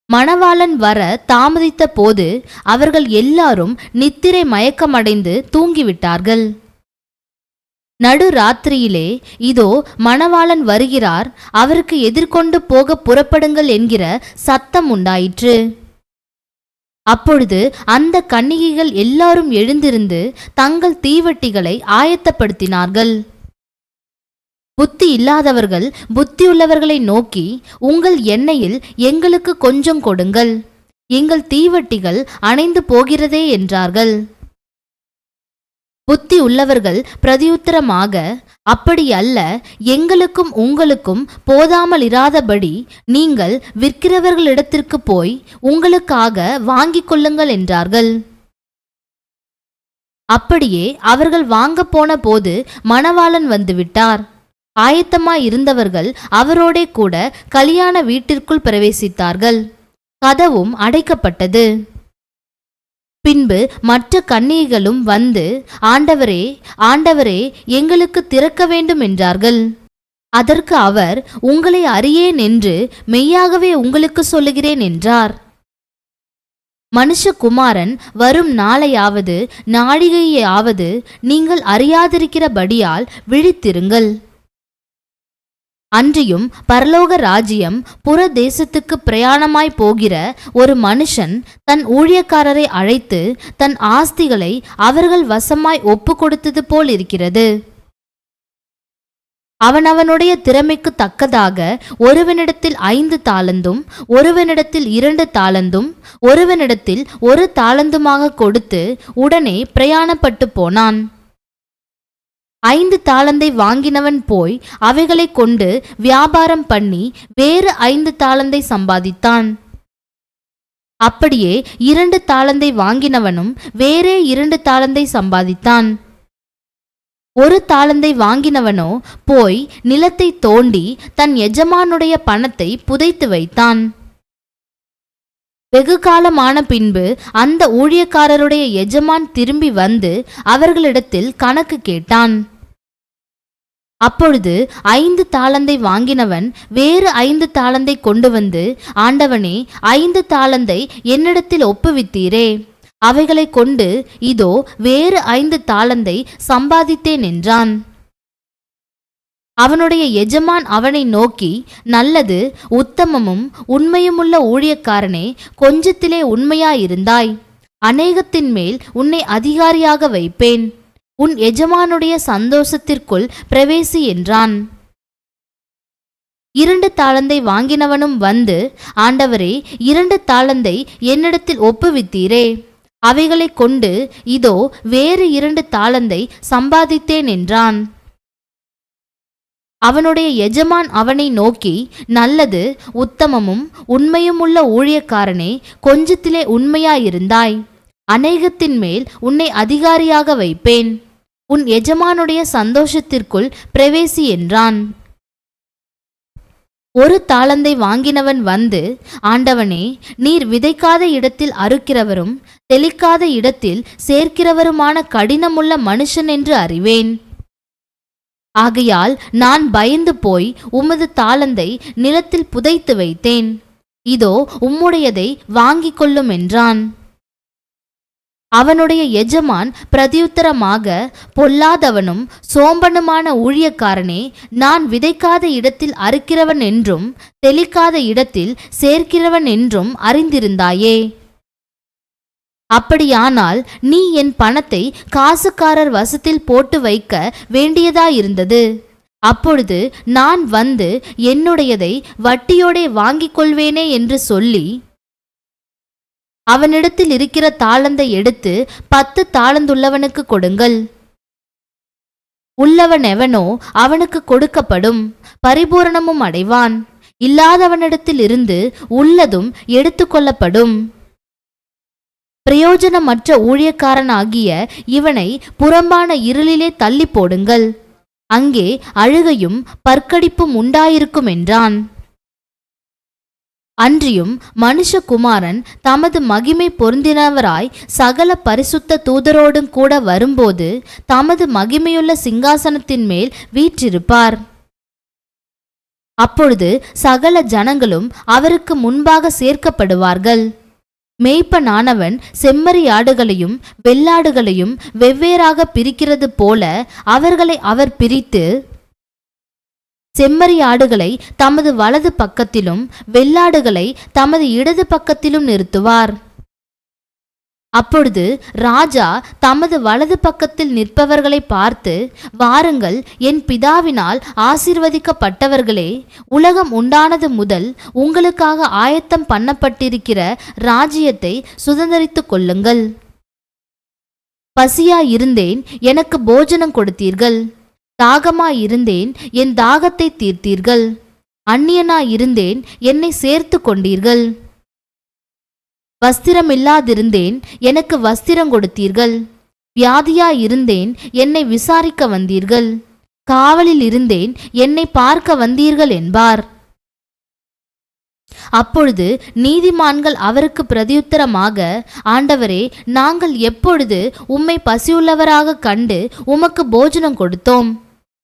மணவாளன் வர தாமதித்த போது அவர்கள் எல்லாரும் நித்திரை மயக்கமடைந்து தூங்கிவிட்டார்கள். நடு ராத்திரியிலே, இதோ மணவாளன் வருகிறார், அவருக்கு எதிர்கொண்டு போக புறப்படுங்கள் என்கிற சத்தம் உண்டாயிற்று. அப்பொழுது அந்த கன்னிகைகள் எல்லாரும் எழுந்திருந்து தங்கள் தீவட்டிகளை ஆயத்தப்படுத்தினார்கள். புத்தி இல்லாதவர்கள் புத்தியுள்ளவர்களை நோக்கி, உங்கள் எண்ணெயில் எங்களுக்கு கொஞ்சம் கொடுங்கள், எங்கள் தீவட்டிகள் அணைந்து போகிறதே என்றார்கள். புத்தி உள்ளவர்கள் பிரதியுத்தரமாக, அப்படி அல்ல, எங்களுக்கும் உங்களுக்கும் போதாமல் இராதபடி நீங்கள் விற்கிறவர்களிடத்திற்கு போய் உங்களுக்காக வாங்கிக் கொள்ளுங்கள் என்றார்கள். அப்படியே அவர்கள் வாங்க போன போது மணவாளன் வந்துவிட்டார். ஆயத்தமாய் இருந்தவர்கள் அவரோடே கூட கல்யாண வீட்டிற்குள் பிரவேசித்தார்கள். கதவும் அடைக்கப்பட்டது. பின்பு மற்ற கன்னிகைகளும் வந்து, ஆண்டவரே, ஆண்டவரே, எங்களுக்கு திறக்க வேண்டும் என்றார்கள். அதற்கு அவர், உங்களை அறியேன் என்று மெய்யாகவே உங்களுக்கு சொல்லுகிறேன் என்றார். மனுஷகுமாரன் வரும் நாளையாவது நாழிகையாவது நீங்கள் அறியாதிருக்கிறபடியால் விழித்திருங்கள். அன்றியும் பரலோக ராஜ்யம் புற தேசத்துக்கு பிரயாணமாய் போகிற ஒரு மனுஷன் தன் ஊழியக்காரரை அழைத்து தன் ஆஸ்திகளை அவர்கள் வசமாய் ஒப்பு கொடுத்தது போல் இருக்கிறது. அவனவனுடைய திறமைக்கு தக்கதாக ஒருவனிடத்தில் 5 தாலந்தும் ஒருவனிடத்தில் 2 தாலந்தும் ஒருவனிடத்தில் 1 தாலந்துமாக கொடுத்து உடனே பிரயாணப்பட்டு போனான். 5 தாலந்தை வாங்கினவன் போய் அவைகளை கொண்டு வியாபாரம் பண்ணி வேறு 5 தாலந்தை சம்பாதித்தான். அப்படியே 2 தாலந்தை வாங்கினவனும் வேறே 2 தாலந்தை சம்பாதித்தான். 1 தாலந்தை வாங்கினவனோ போய் நிலத்தை தோண்டி தன் எஜமானுடைய பணத்தை புதைத்து வைத்தான். வெகு காலமான பின்பு அந்த ஊழியக்காரருடைய எஜமான் திரும்பி வந்து அவர்களிடத்தில் கணக்கு கேட்டான். அப்பொழுது 5 தாலந்தை வாங்கினவன் வேறு 5 தாலந்தை கொண்டு வந்து, ஆண்டவனே, 5 தாலந்தை என்னிடத்தில் ஒப்புவித்தீரே, அவைகளை கொண்டு இதோ வேறு 5 தாலந்தை சம்பாதித்தேன் என்றான். அவனுடைய எஜமான் அவனை நோக்கி, நல்லது, உத்தமமும் உண்மையுமுள்ள ஊழியக்காரனே, கொஞ்சத்திலே உண்மையாயிருந்தாய், அநேகத்தின் மேல் உன்னை அதிகாரியாக வைப்பேன், உன் எஜமானுடைய சந்தோஷத்திற்குள் பிரவேசி என்றான். 2 தாலந்தை வாங்கினவனும் வந்து, ஆண்டவரே, 2 தாலந்தை என்னிடத்தில் ஒப்புவித்தீரே, அவைகளை கொண்டு இதோ வேறு 2 தாலந்தை சம்பாதித்தேன் என்றான். அவனுடைய எஜமான் அவனை நோக்கி, நல்லது, உத்தமமும் உண்மையுமுள்ள ஊழியக்காரனே, கொஞ்சத்திலே உண்மையாயிருந்தாய், அநேகத்தின் மேல் உன்னை அதிகாரியாக வைப்பேன், உன் எஜமானுடைய சந்தோஷத்திற்குள் பிரவேசி என்றான். 1 தாலந்தை வாங்கினவன் வந்து, ஆண்டவனே, நீர் விதைக்காத இடத்தில் அறுக்கிறவரும் தெளிக்காத இடத்தில் சேர்க்கிறவருமான கடினமுள்ள மனுஷன் என்று அறிவேன். ஆகையால் நான் பயந்து போய் உமது தாலந்தை நிலத்தில் புதைத்து வைத்தேன், இதோ உம்முடையதை வாங்கிக் கொள்ளும் என்றான். அவனுடைய எஜமான் பிரதியுத்தரமாக, பொல்லாதவனும் சோம்பனுமான ஊழியக்காரனே, நான் விதைக்காத இடத்தில் அறுக்கிறவன் என்றும் தெளிக்காத இடத்தில் சேர்க்கிறவன் என்றும் அறிந்திருந்தாயே. அப்படியானால் நீ என் பணத்தை காசுக்காரர் வசத்தில் போட்டு வைக்க வேண்டியதாயிருந்தது. அப்பொழுது நான் வந்து என்னுடையதை வட்டியோடே வாங்கிக் கொள்வேனே என்று சொல்லி அவனிடத்தில் இருக்கிற தாளந்தை எடுத்து 10 தாளந்துள்ளவனுக்கு கொடுங்கள். உள்ளவன் எவனோ அவனுக்கு கொடுக்கப்படும், பரிபூரணமும் அடைவான். இல்லாதவனிடத்தில் இருந்து உள்ளதும் எடுத்துக்கொள்ளப்படும். பிரயோஜனமற்ற ஊழியக்காரனாகிய இவனை புறம்பான இருளிலே தள்ளி போடுங்கள், அங்கே அழுகையும் பற்கடிப்பும் உண்டாயிருக்கும் என்றான். அன்றியும் மனுஷகுமாரன் தமது மகிமை பொருந்தினவராய் சகல பரிசுத்த தூதரோடும் கூட வரும்போது தமது மகிமையுள்ள சிங்காசனத்தின் மேல் வீற்றிருப்பார். அப்பொழுது சகல ஜனங்களும் அவருக்கு முன்பாக சேர்க்கப்படுவார்கள். மேய்ப்பனானவன் செம்மறியாடுகளையும் வெள்ளாடுகளையும் வெவ்வேறாக பிரிக்கிறது போல அவர்களை அவர் பிரித்து செம்மறியாடுகளை தமது வலது பக்கத்திலும் வெள்ளாடுகளை தமது இடது பக்கத்திலும் நிறுத்துவார். அப்பொழுது ராஜா தமது வலது பக்கத்தில் நிற்பவர்களை பார்த்து, வாருங்கள், என் பிதாவினால் ஆசீர்வதிக்கப்பட்டவர்களே, உலகம் உண்டானது முதல் உங்களுக்காக ஆயத்தம் பண்ணப்பட்டிருக்கிற ராஜ்யத்தை சுதந்தரித்துக் கொள்ளுங்கள். பசியாயிருந்தேன், எனக்கு போஜனம் கொடுத்தீர்கள். தாகமாயிருந்தேன், என் தாகத்தை தீர்த்தீர்கள். அந்நியனாயிருந்தேன், என்னை சேர்த்து கொண்டீர்கள். வஸ்திரமில்லாதிருந்தேன், எனக்கு வஸ்திரம் கொடுத்தீர்கள். வியாதியாயிருந்தேன், என்னை விசாரிக்க வந்தீர்கள். காவலில் இருந்தேன், என்னை பார்க்க வந்தீர்கள் என்பார். அப்பொழுது நீதிமான்கள் அவருக்கு பிரதியுத்தரமாக, ஆண்டவரே, நாங்கள் எப்பொழுது உம்மை பசியுள்ளவராக கண்டு உமக்கு போஜனம் கொடுத்தோம்?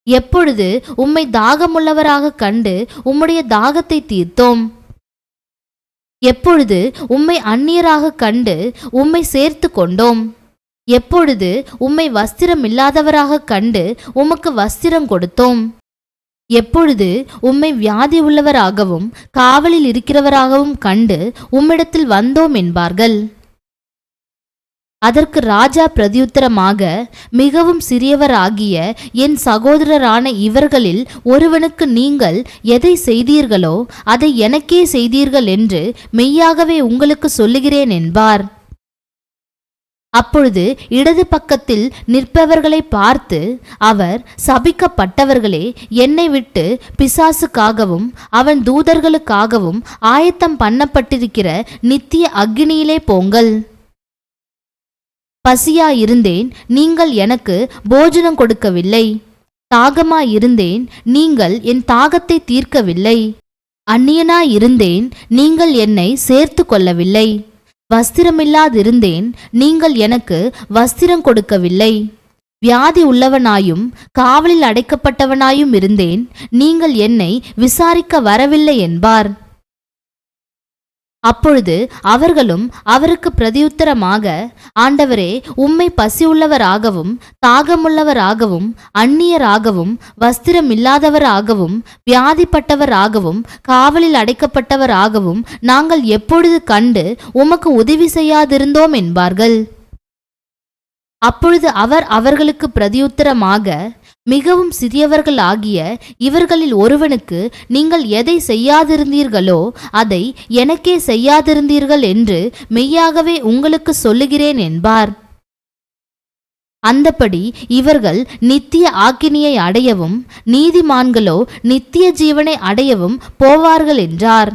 எப்பொழுது உம்மை தாகமுள்ளவராக கண்டு உம்முடைய தாகத்தை தீர்த்தோம்? எப்பொழுது உம்மை அந்நியராக கண்டு உம்மை சேர்த்து கொண்டோம்? எப்பொழுது உம்மை வஸ்திரம் இல்லாதவராக கண்டு உமக்கு வஸ்திரம் கொடுத்தோம்? எப்பொழுது உம்மை வியாதி உள்ளவராகவும் காவலில் இருக்கிறவராகவும் கண்டு உம்மிடத்தில் வந்தோம் என்பார்கள். அதற்கு ராஜா பிரதியுத்தரமாக, மிகவும் சிறியவராகிய என் சகோதரரான இவர்களில் ஒருவனுக்கு நீங்கள் எதை செய்தீர்களோ அதை எனக்கே செய்தீர்கள் என்று மெய்யாகவே உங்களுக்கு சொல்லுகிறேன் என்பார். அப்பொழுது இடது பக்கத்தில் நிற்பவர்களை பார்த்து அவர், சபிக்கப்பட்டவர்களே, என்னை விட்டு பிசாசுக்காகவும் அவன் தூதர்களுக்காகவும் ஆயத்தம் பண்ணப்பட்டிருக்கிற நித்திய அக்கினியிலே போங்கள். பசியாயிருந்தேன், நீங்கள் எனக்கு போஜனம் கொடுக்கவில்லை. தாகமாயிருந்தேன், நீங்கள் என் தாகத்தை தீர்க்கவில்லை. அந்நியனாயிருந்தேன், நீங்கள் என்னை சேர்த்து கொள்ளவில்லை. வஸ்திரமில்லாதிருந்தேன், நீங்கள் எனக்கு வஸ்திரம் கொடுக்கவில்லை. வியாதி உள்ளவனாயும் காவலில் அடைக்கப்பட்டவனாயும் இருந்தேன், நீங்கள் என்னை விசாரிக்க வரவில்லை என்பார். அப்பொழுது அவர்களும் அவருக்கு பிரதியுத்தரமாக, ஆண்டவரே, உம்மை பசியுள்ளவராகவும் தாகமுள்ளவராகவும் அந்நியராகவும் வஸ்திரம் இல்லாதவராகவும் வியாதிப்பட்டவராகவும் காவலில் அடைக்கப்பட்டவராகவும் நாங்கள் எப்பொழுது கண்டு உமக்கு உதவி செய்யாதிருந்தோம் என்பார்கள். அப்பொழுது அவர் அவர்களுக்கு பிரதியுத்தரமாக, மிகவும் சிறியவர்கள் ஆகிய இவர்களில் ஒருவனுக்கு நீங்கள் எதை செய்யாதிருந்தீர்களோ அதை எனக்கே செய்யாதிருந்தீர்கள் என்று மெய்யாகவே உங்களுக்கு சொல்லுகிறேன் என்பார். அந்தப்படி இவர்கள் நித்திய ஆக்கினியை அடையவும் நீதிமான்களோ நித்திய ஜீவனை அடையவும் போவார்கள் என்றார்.